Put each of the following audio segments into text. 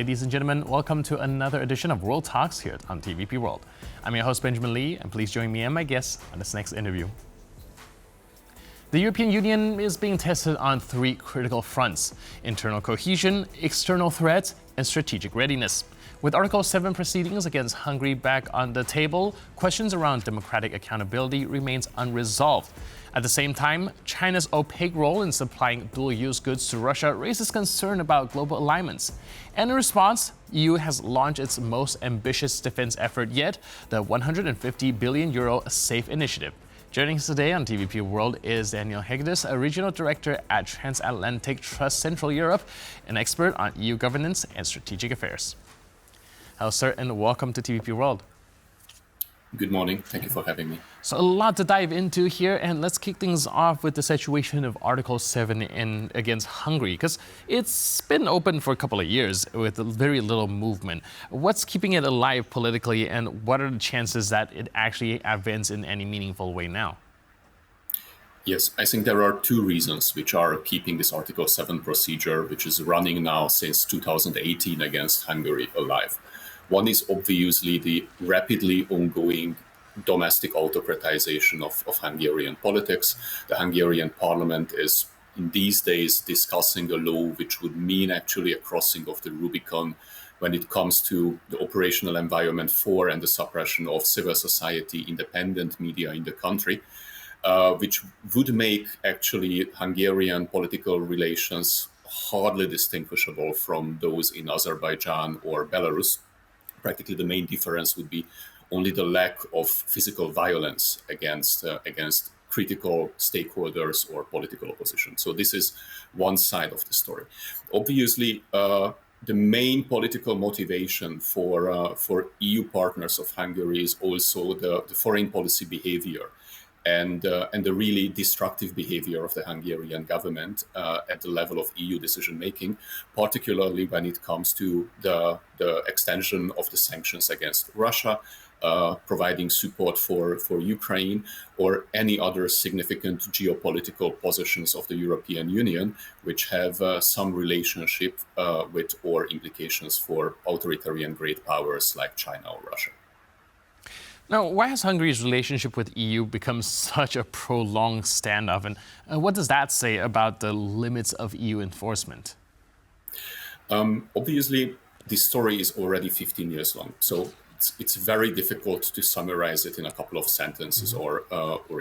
Ladies and gentlemen, welcome to another edition of World Talks here on TVP World. I'm your host, Benjamin Lee, and please join me and my guests on this next interview. The European Union is being tested on three critical fronts: internal cohesion, external threats, and strategic readiness. With Article 7 proceedings against Hungary back on the table, questions around democratic accountability remains unresolved. At the same time, China's opaque role in supplying dual-use goods to Russia raises concern about global alignments. And in response, EU has launched its most ambitious defense effort yet, the €150 billion SAFE initiative. Joining us today on TVP World is Daniel Hegedüs, a regional director at Transatlantic Trust Central Europe, an expert on EU governance and strategic affairs. Hello, sir, and welcome to TVP World. Good morning. Thank you for having me. So a lot to dive into here, and let's kick things off with the situation of Article 7 against Hungary, because it's been open for a couple of years with very little movement. What's keeping it alive politically, and what are the chances that it actually advances in any meaningful way now? Yes, I think there are two reasons which are keeping this Article 7 procedure, which is running now since 2018 against Hungary, alive. One is obviously the rapidly ongoing domestic autocratization of Hungarian politics. The Hungarian parliament is in these days discussing a law which would mean actually a crossing of the Rubicon when it comes to the operational environment for and the suppression of civil society, independent media in the country, which would make actually Hungarian political relations hardly distinguishable from those in Azerbaijan or Belarus. Practically the main difference would be only the lack of physical violence against critical stakeholders or political opposition. So this is one side of the story. Obviously, the main political motivation for EU partners of Hungary is also the foreign policy behavior and the really destructive behavior of the Hungarian government at the level of EU decision-making, particularly when it comes to the extension of the sanctions against Russia, providing support for Ukraine, or any other significant geopolitical positions of the European Union, which have some relationship with or implications for authoritarian great powers like China or Russia. Now, why has Hungary's relationship with EU become such a prolonged standoff, and what does that say about the limits of EU enforcement? Obviously, this story is already 15 years long, so it's very difficult to summarize it in a couple of sentences or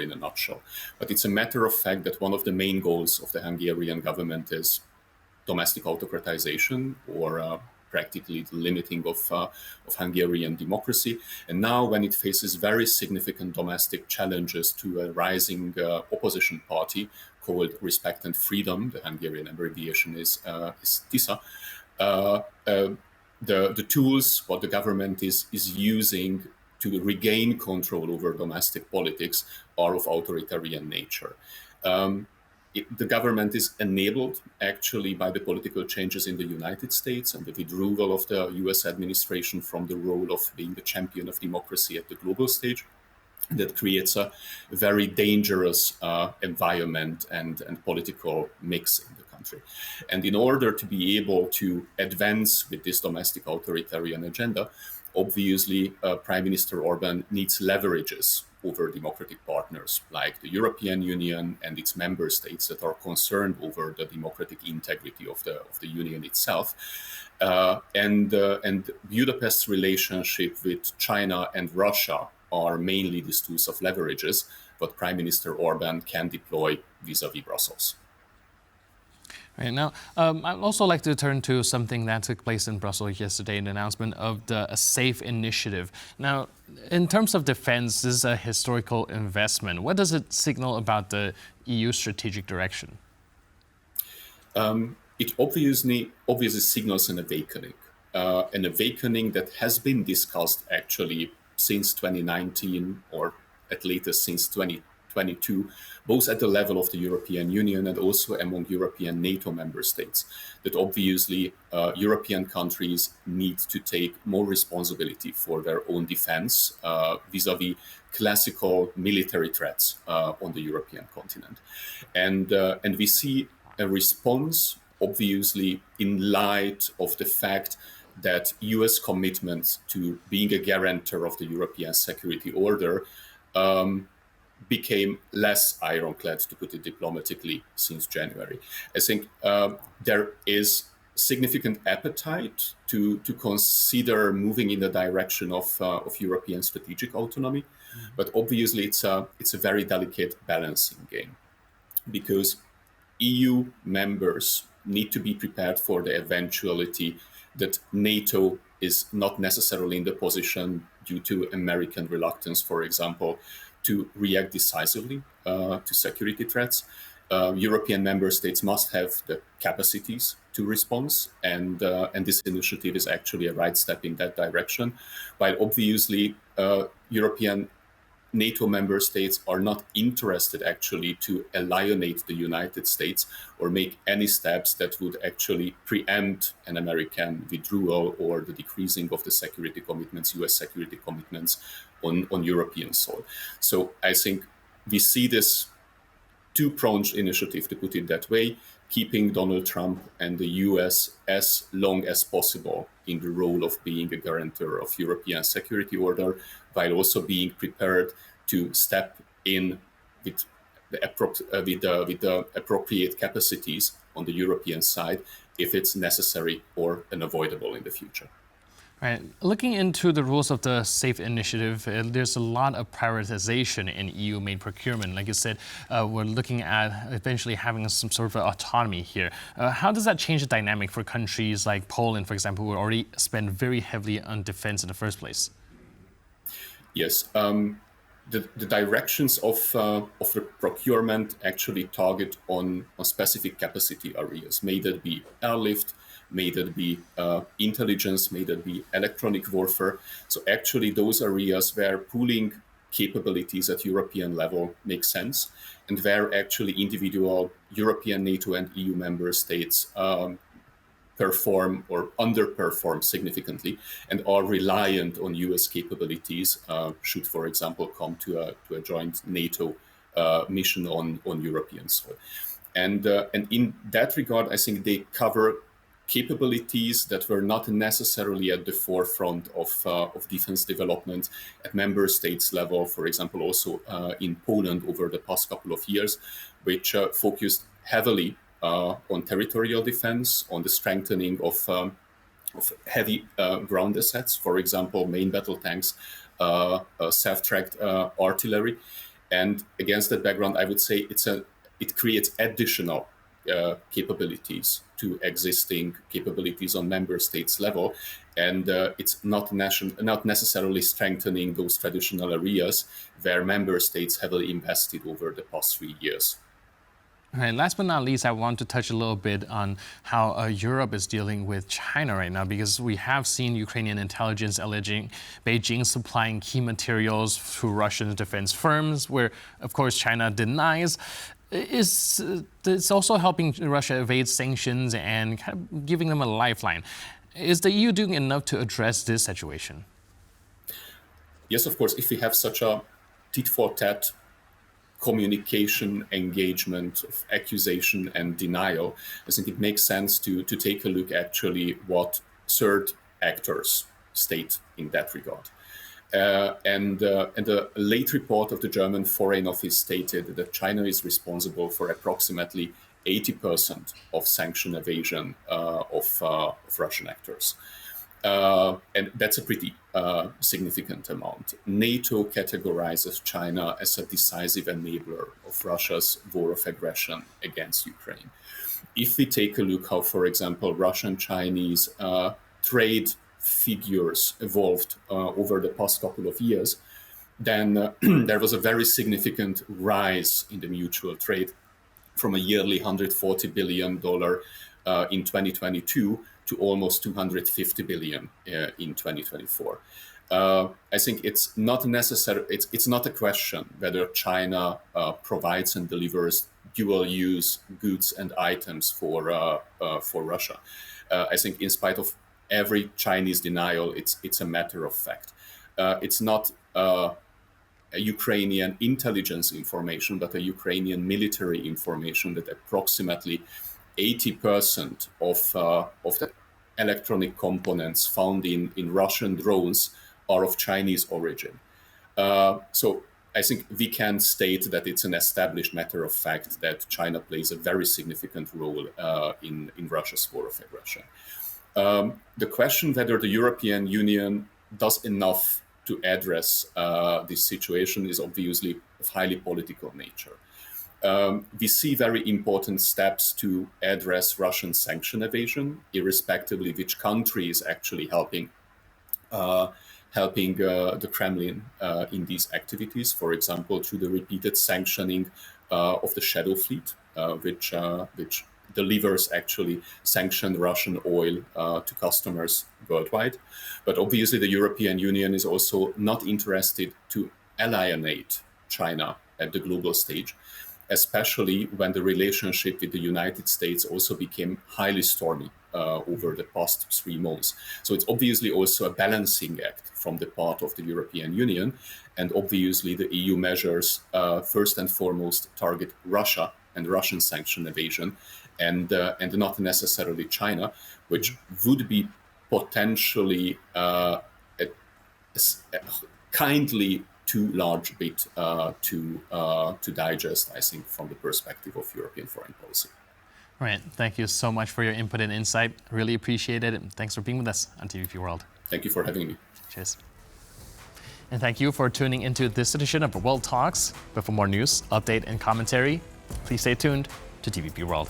in a nutshell. But it's a matter of fact that one of the main goals of the Hungarian government is domestic autocratization, or practically the limiting of Hungarian democracy. And now when it faces very significant domestic challenges to a rising opposition party called Respect and Freedom, the Hungarian abbreviation is TISA, the tools what the government is using to regain control over domestic politics are of authoritarian nature. The government is enabled actually by the political changes in the United States and the withdrawal of the US administration from the role of being the champion of democracy at the global stage. That creates a very dangerous environment and political mix in the country. And in order to be able to advance with this domestic authoritarian agenda, obviously Prime Minister Orban needs leverages over democratic partners like the European Union and its member states that are concerned over the democratic integrity of the Union itself. And Budapest's relationship with China and Russia are mainly these tools of leverages what Prime Minister Orban can deploy vis-à-vis Brussels. Right now, I'd also like to turn to something that took place in Brussels yesterday, an announcement of the SAFE initiative. Now, in terms of defense, this is a historical investment. What does it signal about the EU strategic direction? It obviously signals an awakening that has been discussed actually since 2019, or at latest since 2022, both at the level of the European Union and also among European NATO member states, that obviously European countries need to take more responsibility for their own defense vis-à-vis classical military threats on the European continent. And we see a response, obviously, in light of the fact that US commitment to being a guarantor of the European security order became less ironclad, to put it diplomatically, since January. I think there is significant appetite to consider moving in the direction of European strategic autonomy, but obviously it's a very delicate balancing game, because EU members need to be prepared for the eventuality that NATO is not necessarily in the position, due to American reluctance, for example, to react decisively to security threats. European member states must have the capacities to respond, and this initiative is actually a right step in that direction. While obviously European NATO member states are not interested actually to alienate the United States or make any steps that would actually preempt an American withdrawal or the decreasing of the security commitments, US security commitments on European soil. So I think we see this two-pronged initiative, to put it that way, keeping Donald Trump and the US as long as possible in the role of being a guarantor of European security order, while also being prepared to step in with the appropriate capacities on the European side if it's necessary or unavoidable in the future. Right. Looking into the rules of the SAFE initiative, there's a lot of prioritization in EU-made procurement. Like you said, we're looking at eventually having some sort of autonomy here. How does that change the dynamic for countries like Poland, for example, who already spend very heavily on defense in the first place? Yes. The directions of the procurement actually target on specific capacity areas. May that be airlift, may that be intelligence, may that be electronic warfare. So actually those areas where pooling capabilities at European level make sense, and where actually individual European, NATO and EU member states perform or underperform significantly and are reliant on US capabilities, should, for example, come to a joint NATO mission on European soil. And in that regard, I think they cover capabilities that were not necessarily at the forefront of defense development at member states level, for example, also in Poland over the past couple of years, which focused heavily on territorial defense, on the strengthening of heavy ground assets, for example, main battle tanks, self-tracked artillery. And against that background, I would say it creates additional capabilities to existing capabilities on member states level, and it's not necessarily strengthening those traditional areas where member states heavily invested over the past 3 years. All right, last but not least, I want to touch a little bit on how Europe is dealing with China right now, because we have seen Ukrainian intelligence alleging Beijing supplying key materials to Russian defense firms, where, of course, China denies. It's also helping Russia evade sanctions and kind of giving them a lifeline. Is the EU doing enough to address this situation? Yes, of course. If we have such a tit-for-tat communication, engagement, of accusation and denial, I think it makes sense to take a look actually what third actors state in that regard. And a late report of the German Foreign Office stated that China is responsible for approximately 80% of sanction evasion of Russian actors. And that's a pretty significant amount. NATO categorizes China as a decisive enabler of Russia's war of aggression against Ukraine. If we take a look how, for example, Russian-Chinese trade figures evolved over the past couple of years, then there was a very significant rise in the mutual trade from a yearly $140 billion in 2022 to almost 250 billion in 2024. I think it's not necessary. It's not a question whether China provides and delivers dual-use goods and items for Russia. I think, in spite of every Chinese denial, it's a matter of fact. It's not a Ukrainian intelligence information, but a Ukrainian military information that approximately 80% of the electronic components found in Russian drones are of Chinese origin. So I think we can state that it's an established matter of fact that China plays a very significant role in Russia's war of aggression. The question whether the European Union does enough to address this situation is obviously of highly political nature. We see very important steps to address Russian sanction evasion, irrespectively which country is actually helping the Kremlin in these activities. For example, through the repeated sanctioning of the Shadow Fleet, which delivers actually sanctioned Russian oil to customers worldwide. But obviously, the European Union is also not interested to alienate China at the global stage, especially when the relationship with the United States also became highly stormy over the past 3 months. So it's obviously also a balancing act from the part of the European Union. And obviously the EU measures first and foremost target Russia and Russian sanction evasion and not necessarily China, which would be potentially a kindly too large bit to digest, I think, from the perspective of European foreign policy. Right. Thank you so much for your input and insight. Really appreciate it. And thanks for being with us on TVP World. Thank you for having me. Cheers. And thank you for tuning into this edition of World Talks. But for more news, update, and commentary, please stay tuned to TVP World.